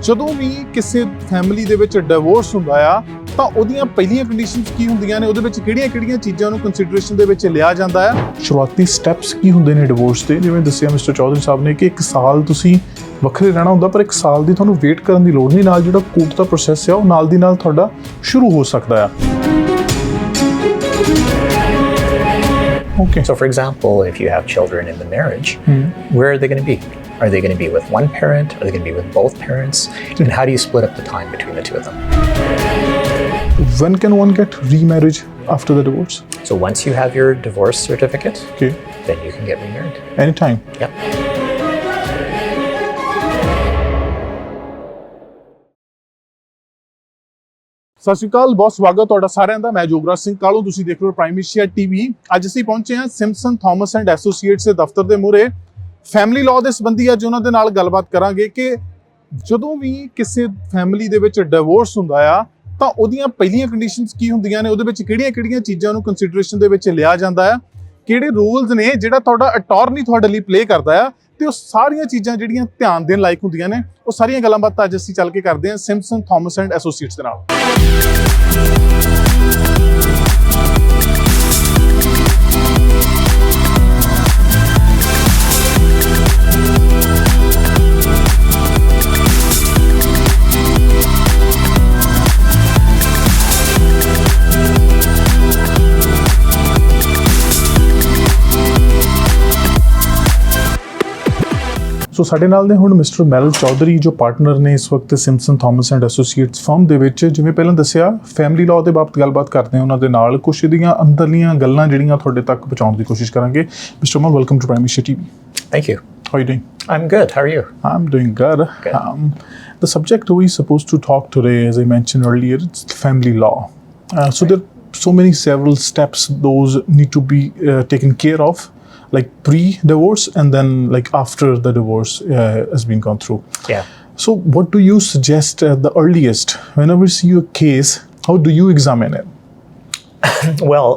ਜਦੋਂ ਵੀ ਕਿਸੇ ਫੈਮਿਲੀ ਦੇ ਵਿੱਚ ਡਿਵੋਰਸ ਹੁੰਦਾ ਆ ਤਾਂ ਉਹਦੀਆਂ ਪਹਿਲੀਆਂ ਕੰਡੀਸ਼ਨਸ ਕੀ ਹੁੰਦੀਆਂ ਨੇ, ਉਹਦੇ ਵਿੱਚ ਕਿਹੜੀਆਂ-ਕਿਹੜੀਆਂ ਚੀਜ਼ਾਂ ਨੂੰ ਕੰਸੀਡਰੇਸ਼ਨ ਦੇ ਵਿੱਚ ਲਿਆ ਜਾਂਦਾ ਆ। ਸ਼ੁਰੂਆਤੀ ਸਟੈਪਸ ਕੀ ਹੁੰਦੇ ਨੇ ਡਿਵੋਰਸ ਦੇ, ਜਿਵੇਂ ਦੱਸਿਆ ਮਿਸਟਰ ਚੌਧਰੀ ਸਾਹਿਬ ਨੇ ਕਿ 1 ਸਾਲ ਤੁਸੀਂ ਵੱਖਰੇ ਰਹਿਣਾ ਹੁੰਦਾ, ਪਰ 1 ਸਾਲ ਦੀ ਤੁਹਾਨੂੰ ਵੇਟ ਕਰਨ ਦੀ ਲੋੜ ਨਹੀਂ, ਨਾਲ ਜਿਹੜਾ ਕੋਰਟ ਦਾ ਪ੍ਰੋਸੈਸ ਆ ਉਹ ਨਾਲ ਦੀ ਨਾਲ ਤੁਹਾਡਾ ਸ਼ੁਰੂ ਹੋ ਸਕਦਾ ਆ। Okay. So for example, if you have children in the marriage, where are they going to be? Are they going to be with one parent? Are they going to be with both parents? And how do you split up the time between the two of them? When can one get remarriage after the divorce? So once you have your divorce certificate, then you can get remarried. Anytime? Yep. ਸਤਿ ਸ਼੍ਰੀ ਅਕਾਲ, ਬਹੁਤ ਸਵਾਗਤ ਤੁਹਾਡਾ ਸਾਰਿਆਂ ਦਾ। ਮੈਂ ਜੋਗਰਾਜ ਸਿੰਘ ਕਾਲੂ, ਤੁਸੀਂ ਦੇਖ ਰਹੇ ਹੋ ਪ੍ਰਾਈਮੇਸੀਆ ਟੀਵੀ। ਅੱਜ ਅਸੀਂ ਪਹੁੰਚੇ ਹਾਂ ਸਿਮਪਸਨ ਥਾਮਸ ਐਂਡ ਐਸੋਸੀਏਟਸ ਦੇ ਦਫ਼ਤਰ ਦੇ ਮੂਹਰੇ। ਫੈਮਿਲੀ ਲਾਅ ਦੇ ਸੰਬੰਧੀ ਅੱਜ ਉਹਨਾਂ ਦੇ ਨਾਲ ਗੱਲਬਾਤ ਕਰਾਂਗੇ ਕਿ ਜਦੋਂ ਵੀ ਕਿਸੇ ਫੈਮਿਲੀ ਦੇ ਵਿੱਚ ਡਿਵੋਰਸ ਹੁੰਦਾ ਆ ਤਾਂ ਉਹਦੀਆਂ ਪਹਿਲੀਆਂ ਕੰਡੀਸ਼ਨਸ ਕੀ ਹੁੰਦੀਆਂ ਨੇ, ਉਹਦੇ ਵਿੱਚ ਕਿਹੜੀਆਂ-ਕਿਹੜੀਆਂ ਚੀਜ਼ਾਂ ਨੂੰ ਕੰਸੀਡਰੇਸ਼ਨ ਦੇ ਵਿੱਚ ਲਿਆ ਜਾਂਦਾ ਆ, ਕਿਹੜੇ ਰੂਲਸ ਨੇ ਜਿਹੜਾ ਤੁਹਾਡਾ ਅਟਾਰਨੀ ਤੁਹਾਡੇ ਲਈ ਪਲੇ ਕਰਦਾ ਆ, ਤੇ ਉਹ ਸਾਰੀਆਂ ਚੀਜ਼ਾਂ ਜਿਹੜੀਆਂ ਧਿਆਨ ਦੇਣ ਲਾਇਕ ਹੁੰਦੀਆਂ ਨੇ, ਉਹ ਸਾਰੀਆਂ ਗੱਲਾਂ ਬਾਤਾਂ ਅੱਜ ਅਸੀਂ ਚੱਲ ਕੇ ਕਰਦੇ ਹਾਂ ਸਿਮਪਸਨ ਥਾਮਸ ਐਂਡ ਐਸੋਸੀਏਟਸ ਦੇ ਨਾਲ। ਸੋ ਸਾਡੇ ਨਾਲ ਨੇ ਹੁਣ ਮਿਸਟਰ ਮੈਲ ਚੌਧਰੀ, ਜੋ ਪਾਰਟਨਰ ਨੇ ਇਸ ਵਕਤ Simpson Thomas and Associates firm ਦੇ ਵਿੱਚ। ਜਿਵੇਂ ਪਹਿਲਾਂ ਦੱਸਿਆ, ਫੈਮਿਲੀ ਲਾਅ ਦੇ ਬਾਬਤ ਗੱਲਬਾਤ ਕਰਦੇ ਹਾਂ ਉਹਨਾਂ ਦੇ ਨਾਲ, ਕੁਛ ਇਹਦੀਆਂ ਅੰਦਰਲੀਆਂ ਗੱਲਾਂ ਜਿਹੜੀਆਂ ਤੁਹਾਡੇ ਤੱਕ ਪਹੁੰਚਾਉਣ ਦੀ ਕੋਸ਼ਿਸ਼ ਕਰਾਂਗੇ। Mister Mel, welcome to Prime Asia TV. Thank you. How are you doing? I'm good. How are you? I'm doing good. The subject we're supposed to talk today, as I mentioned earlier, it's family law. So there are several steps those need to be taken care of, like pre-divorce and then like after the divorce has been gone through. Yeah. So what do you suggest the earliest? Whenever you see a case, how do you examine it? Well,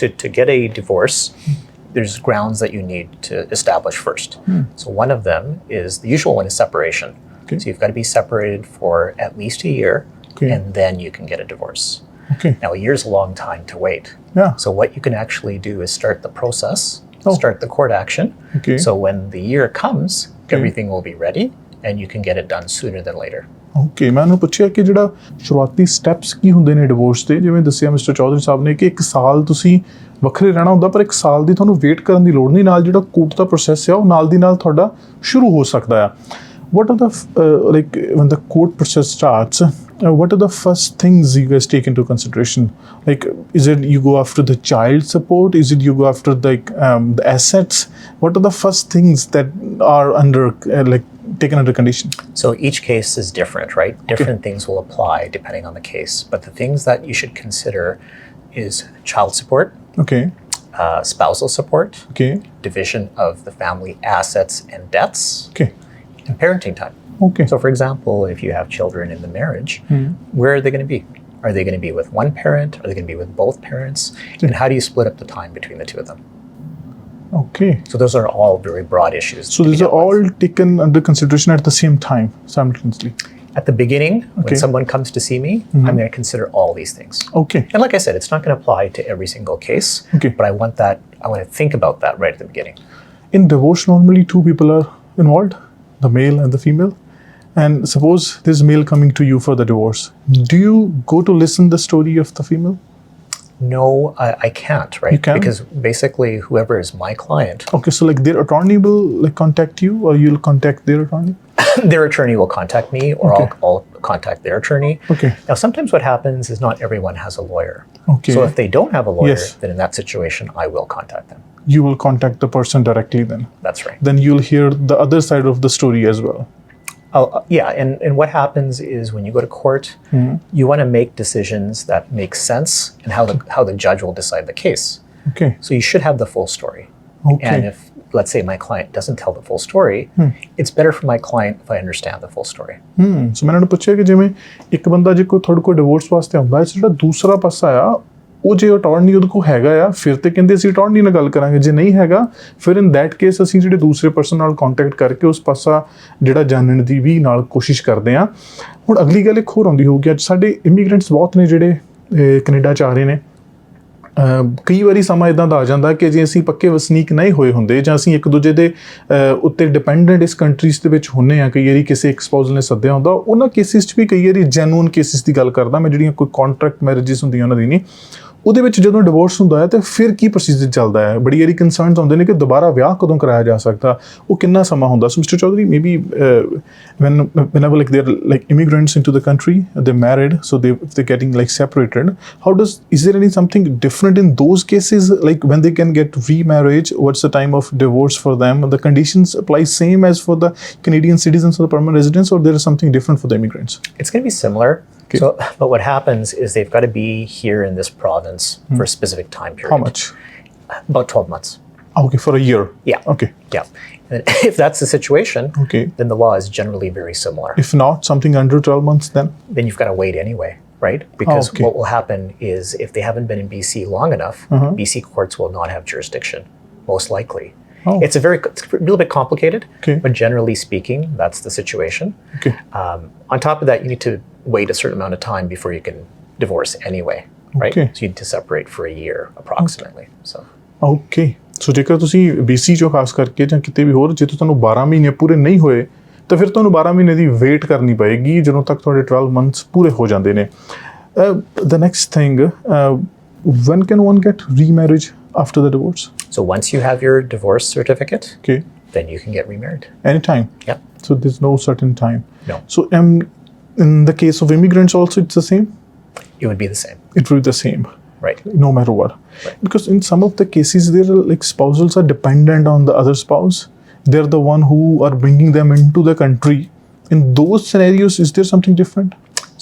to get a divorce, there's grounds that you need to establish first. So one of them is, the usual one is separation. So you've got to be separated for at least a year, and then you can get a divorce. Now a year's a long time to wait. So what you can actually do is start the process, start the court action. So when the year comes, everything will be ready and you can get it done sooner than later. ਮੈਂ ਉਹਨੂੰ ਪੁੱਛਿਆ ਕਿ ਜਿਹੜਾ ਸ਼ੁਰੂਆਤੀ steps ਕੀ ਹੁੰਦੇ ਨੇ divorce ਦੇ, ਜਿਵੇਂ ਦੱਸਿਆ ਮਿਸਟਰ ਚੌਧਰੀ ਸਾਹਿਬ ਨੇ ਕਿ 1 ਸਾਲ ਤੁਸੀਂ ਵੱਖਰੇ ਰਹਿਣਾ ਹੁੰਦਾ, ਪਰ 1 ਸਾਲ ਦੀ ਤੁਹਾਨੂੰ ਵੇਟ ਕਰਨ ਦੀ ਲੋੜ ਨਹੀਂ, ਨਾਲ ਜਿਹੜਾ ਕੋਰਟ ਦਾ ਪ੍ਰੋਸੈਸ ਆ ਉਹ ਨਾਲ ਦੀ ਨਾਲ ਤੁਹਾਡਾ ਸ਼ੁਰੂ ਹੋ ਸਕਦਾ ਆ। What are the like when the court process starts, what are the first things you guys take into consideration? Like, is it you go after the child support? Is it you go after the assets? What are the first things that are under like taken under condition? So each case is different, right? Different things will apply depending on the case. But the things that you should consider is child support. Spousal support. Division of the family assets and debts. And parenting time. So for example, if you have children in the marriage, where are they going to be? Are they going to be with one parent? Are they going to be with both parents? And how do you split up the time between the two of them? So those are all very broad issues. So these are all taken under consideration at the same time, simultaneously? At the beginning, when someone comes to see me, I'm going to consider all these things. And like I said, it's not going to apply to every single case, but I want to think about that right at the beginning. In divorce, normally 2 people are involved, the male and the female. And suppose there's a male coming to you for the divorce. Do you go to listen the story of the female? No, I can't, right? You can't? Because basically whoever is my client... So like their attorney will like contact you, or you'll contact their attorney? Their attorney will contact me, or I'll contact their attorney. Now sometimes what happens is not everyone has a lawyer. So if they don't have a lawyer, then in that situation I will contact them. You will contact the person directly then? That's right. Then you'll hear the other side of the story as well? Yeah, and what happens is when you go to court, you want to make decisions that make sense and how the judge will decide the case. So you should have the full story. And if, let's say, my client doesn't tell the full story, it's better for my client if I understand the full story. So ਮੈਂ ਉਹਨੂੰ ਪੁੱਛਿਆ ਕਿ ਜਿਵੇਂ ਇੱਕ ਬੰਦਾ ਜੇ ਕੋਈ ਤੁਹਾਡੇ ਕੋਲ ਡਿਵੋਰਸ ਵਾਸਤੇ ਆਉਂਦਾ ਹੈ, ਜਿਹੜਾ ਦੂਸਰਾ ਪਾਸਾ ਆ ਉਹ ਜੇ ਅਟਾਰਨੀ ਉਹਦੇ ਕੋਲ ਹੈਗਾ ਆ ਫਿਰ ਤੇ ਕਹਿੰਦੇ ਅਸੀਂ ਅਟਾਰਨੀ ਨਾਲ ਗੱਲ ਕਰਾਂਗੇ, ਜੇ ਨਹੀਂ ਹੈਗਾ ਫਿਰ ਇਨ ਦੈਟ ਕੇਸ ਅਸੀਂ ਜਿਹੜੇ ਦੂਸਰੇ ਪਰਸਨ ਨਾਲ ਕੰਟੈਕਟ ਕਰਕੇ ਉਸ ਪਾਸਾ ਜਿਹੜਾ ਜਾਣਨ ਦੀ ਵੀ ਨਾਲ ਕੋਸ਼ਿਸ਼ ਕਰਦੇ ਹਾਂ। ਹੁਣ ਅਗਲੀ ਗੱਲ ਇੱਕ ਹੋਰ ਆਉਂਦੀ ਹੋਊਗੀ, ਅੱਜ ਸਾਡੇ ਇਮੀਗ੍ਰੈਂਟਸ ਬਹੁਤ ਨੇ ਜਿਹੜੇ ਕੈਨੇਡਾ 'ਚ ਆ ਰਹੇ ਨੇ। ਕਈ ਵਾਰੀ ਸਮਾਂ ਇੱਦਾਂ ਦਾ ਆ ਜਾਂਦਾ ਕਿ ਜੇ ਅਸੀਂ ਪੱਕੇ ਵਸਨੀਕ ਨਹੀਂ ਹੋਏ ਹੁੰਦੇ ਜਾਂ ਅਸੀਂ ਇੱਕ ਦੂਜੇ ਦੇ ਉੱਤੇ ਡਿਪੈਂਡੈਂਟ ਇਸ ਕੰਟਰੀਜ਼ ਦੇ ਵਿੱਚ ਹੁੰਦੇ ਹਾਂ, ਕਈ ਵਾਰੀ ਕਿਸੇ ਇੱਕ ਸਪਾਊਸ ਨੇ ਸੱਦਿਆ ਹੁੰਦਾ, ਉਹਨਾਂ ਕੇਸਿਸ 'ਚ ਵੀ ਕਈ ਵਾਰੀ ਜੈਨੂਅਨ ਕੇਸਿਸ ਦੀ ਗੱਲ ਕਰਦਾ ਮੈਂ, ਜਿਹੜੀਆਂ ਕੋਈ ਕੰਟਰੈਕਟ ਮੈਰਿਜਸ ਹੁੰਦੀਆਂ ਉਹਨਾਂ ਦੀ ਨਹੀਂ, ਉਹਦੇ ਵਿੱਚ ਜਦੋਂ ਡਿਵੋਰਸ ਹੁੰਦਾ ਹੈ ਤਾਂ ਫਿਰ ਕੀ ਪ੍ਰੋਸੀਜਰ ਚੱਲਦਾ ਹੈ। ਬੜੀ ਵਾਰੀ ਕੰਸਰਨਸ ਆਉਂਦੇ ਨੇ ਕਿ ਦੁਬਾਰਾ ਵਿਆਹ ਕਦੋਂ ਕਰਾਇਆ ਜਾ ਸਕਦਾ, ਉਹ ਕਿੰਨਾ ਸਮਾਂ ਹੁੰਦਾ। So mister Chaudhary, maybe whenever like they're like immigrants into the country, they're married, so if they're getting like separated, is there any something different in those cases, like when they can get remarriage, what's the time of divorce for them, the conditions apply same as for the Canadian citizens or the permanent residents, or there is something different for the immigrants? It's going to be similar. Okay. So, but what happens is they've got to be here in this province for a specific time period. How much? About 12 months. Okay, for a year. Yeah. Okay. Yeah. And if that's the situation, okay, then the law is generally very similar. If not, something under 12 months, then you've got to wait anyway, right? Because what will happen is if they haven't been in BC long enough, BC courts will not have jurisdiction, most likely. It's a little bit complicated, but generally speaking, that's the situation. Okay. On top of that, you need to wait a certain amount of time before you can divorce anyway, right? Okay. So you need to separate for a year approximately. So. Okay. ਸੋ ਜੇਕਰ ਤੁਸੀਂ BC 'ਚੋਂ ਖਾਸ ਕਰਕੇ ਜਾਂ ਕਿਤੇ ਵੀ ਹੋਰ, ਜੇ ਤੁਹਾਨੂੰ 12 ਮਹੀਨੇ ਪੂਰੇ ਨਹੀਂ ਹੋਏ ਤਾਂ ਫਿਰ ਤੁਹਾਨੂੰ 12 ਮਹੀਨੇ ਦੀ ਵੇਟ ਕਰਨੀ ਪਏਗੀ ਜਦੋਂ ਤੱਕ ਤੁਹਾਡੇ 12 ਮੰਥਸ ਪੂਰੇ ਹੋ ਜਾਂਦੇ ਨੇ। The next thing, when can one get remarriage after the divorce? So once you have your divorce certificate, okay, then you can get remarried. Anytime? Yeah. So there's no certain time? No. So in the case of immigrants also it's the same? It would be the same. It would be the same. Right. No matter what. Right. Because in some of the cases there are like spouses are dependent on the other spouse. They're the one who are bringing them into the country. In those scenarios, is there something different?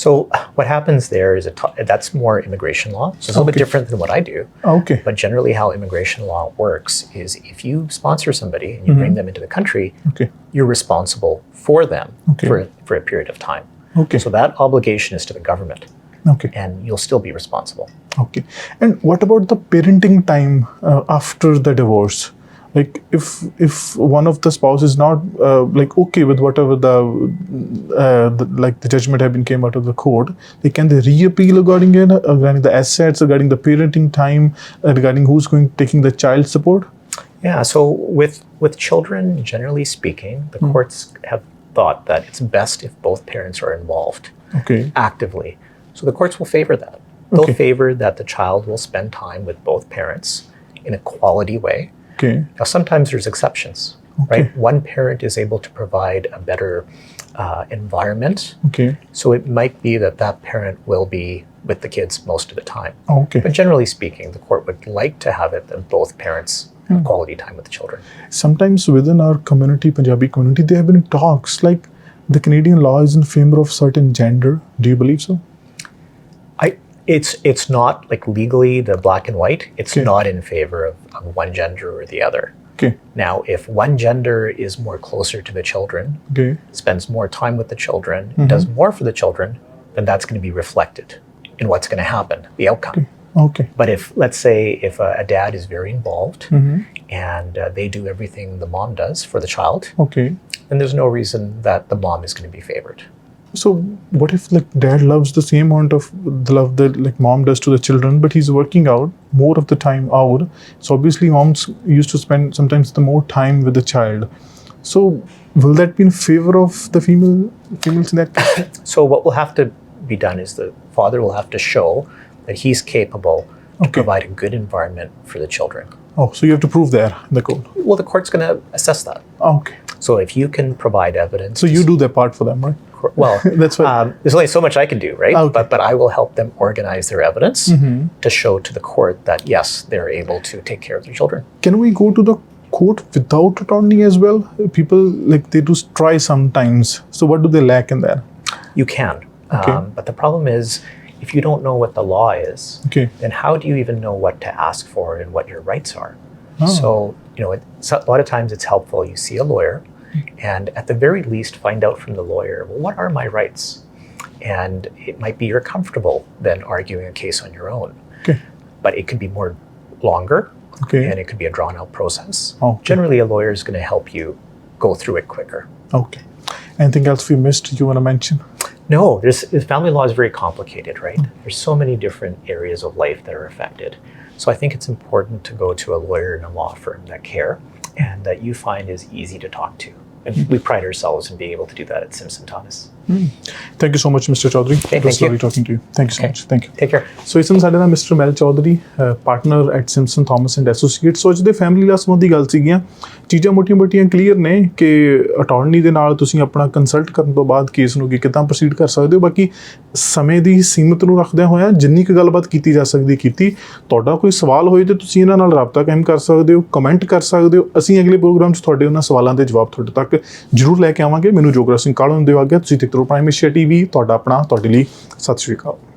So what happens there is that's more immigration law. So it's a little bit different than what I do. Okay. But generally how immigration law works is if you sponsor somebody and you bring them into the country, you're responsible for them for a period of time. Okay. So that obligation is to the government. Okay. And you'll still be responsible. Okay. And what about the parenting time after the divorce? Like if one of the spouse is not like okay with whatever the judgment have been came out of the court, can they reappeal regarding the assets, regarding the parenting time, regarding who's taking the child support? Yeah. So with children, generally speaking, the courts have thought that it's best if both parents are involved. Okay. Actively. So the courts will favor that. They'll favor that the child will spend time with both parents in a quality way. Okay. Now, sometimes there's exceptions, right? One parent is able to provide a better environment. Okay. So it might be that parent will be with the kids most of the time. Okay. But generally speaking, the court would like to have it that both parents have quality time with the children. Sometimes within our community, Punjabi community, there have been talks like the Canadian law is in favor of certain gender. Do you believe so? It's not like legally the black and white. It's not in favor of one gender or the other. Okay. Now, if one gender is more closer to the children, spends more time with the children, does more for the children, then that's going to be reflected in what's going to happen, the outcome. Okay. But if, let's say, if a dad is very involved and they do everything the mom does for the child, then there's no reason that the mom is going to be favored. So what if like dad loves the same amount of the love that like mom does to the children, but he's working out more of the time out? So obviously moms used to spend sometimes the more time with the child. So will that be in favor of the females in that case? So what will have to be done is the father will have to show that he's capable to provide a good environment for the children. Oh, so you have to prove there in the court. Well, the court's going to assess that. Okay. So if you can provide evidence. So you do that part for them, right? Well, that's what. There's only so much I can do, right? But I will help them organize their evidence to show to the court that yes, they're able to take care of their children. Can we go to the court without attorney as well? People like they do try sometimes. So what do they lack in there? You can, but the problem is if you don't know what the law is, then how do you even know what to ask for and what your rights are? So a lot of times it's helpful. You see a lawyer. And at the very least, find out from the lawyer, well, what are my rights? And it might be you're comfortable then arguing a case on your own. but it could be more longer. Okay. And it could be a drawn out process. Okay. Generally, a lawyer is going to help you go through it quicker. Okay. Anything else we missed you want to mention? No, family law is very complicated, right? There's so many different areas of life that are affected. So I think it's important to go to a lawyer in a law firm that care and that you find is easy to talk to. And we pride ourselves in being able to do that at Simpson Thomas. Thank you so much, Mr. Chaudhary. Okay, It was thank you. lovely talking to you. Thank you so much. Thank you. Take care. ਸੋ ਇਸ ਨੂੰ ਸਾਡੇ ਨਾਲ mister Mel Chaudhary partner at Simpson Thomas and associates. So ਅੱਜ ਦੇ family ਲਾ ਸੰਬੰਧੀ ਗੱਲ ਸੀਗੀਆਂ। ਚੀਜ਼ਾਂ ਮੋਟੀਆਂ-ਮੋਟੀਆਂ ਕਲੀਅਰ ਨੇ ਕਿ ਅਟਾਰਨੀ ਦੇ ਨਾਲ ਤੁਸੀਂ ਆਪਣਾ ਕੰਸਲਟ ਕਰਨ ਤੋਂ ਬਾਅਦ ਕੇਸ ਨੂੰ ਕਿੱਦਾਂ ਪ੍ਰੋਸੀਡ ਕਰ ਸਕਦੇ ਹੋ। ਬਾਕੀ ਸਮੇਂ ਦੀ ਸੀਮਤ ਨੂੰ ਰੱਖਦਿਆਂ ਹੋਇਆਂ ਜਿੰਨੀ ਕੁ ਗੱਲਬਾਤ ਕੀਤੀ ਜਾ ਸਕਦੀ ਕੀਤੀ। ਤੁਹਾਡਾ ਕੋਈ ਸਵਾਲ ਹੋਏ ਤਾਂ ਤੁਸੀਂ ਇਹਨਾਂ ਨਾਲ ਰਾਬਤਾ ਕਾਇਮ ਕਰ ਸਕਦੇ ਹੋ, ਕਮੈਂਟ ਕਰ ਸਕਦੇ ਹੋ। ਅਸੀਂ ਅਗਲੇ ਪ੍ਰੋਗਰਾਮ 'ਚ ਤੁਹਾਡੇ ਉਹਨਾਂ ਸਵਾਲਾਂ ਦੇ ਜਵਾਬ ਤੁਹਾਡੇ ਤੱਕ ਜ਼ਰੂਰ ਲੈ ਕੇ ਆਵਾਂਗੇ। ਮੈਨੂੰ ਜੋਗਰਾਜ ਸਿੰਘ ਕਾਲੂ ਨੂੰ ਦਿਓ ਆਗਿਆ। ਤੁਸੀਂ ਦੇਖਦੇ ਰਹੋ ਪ੍ਰਾਈਮ ਏਸ਼ੀਆ TV, ਤੁਹਾਡਾ ਆਪਣਾ, ਤੁਹਾਡੇ ਲਈ ਸਤਿ ਸ਼੍ਰੀ ਅਕਾਲ।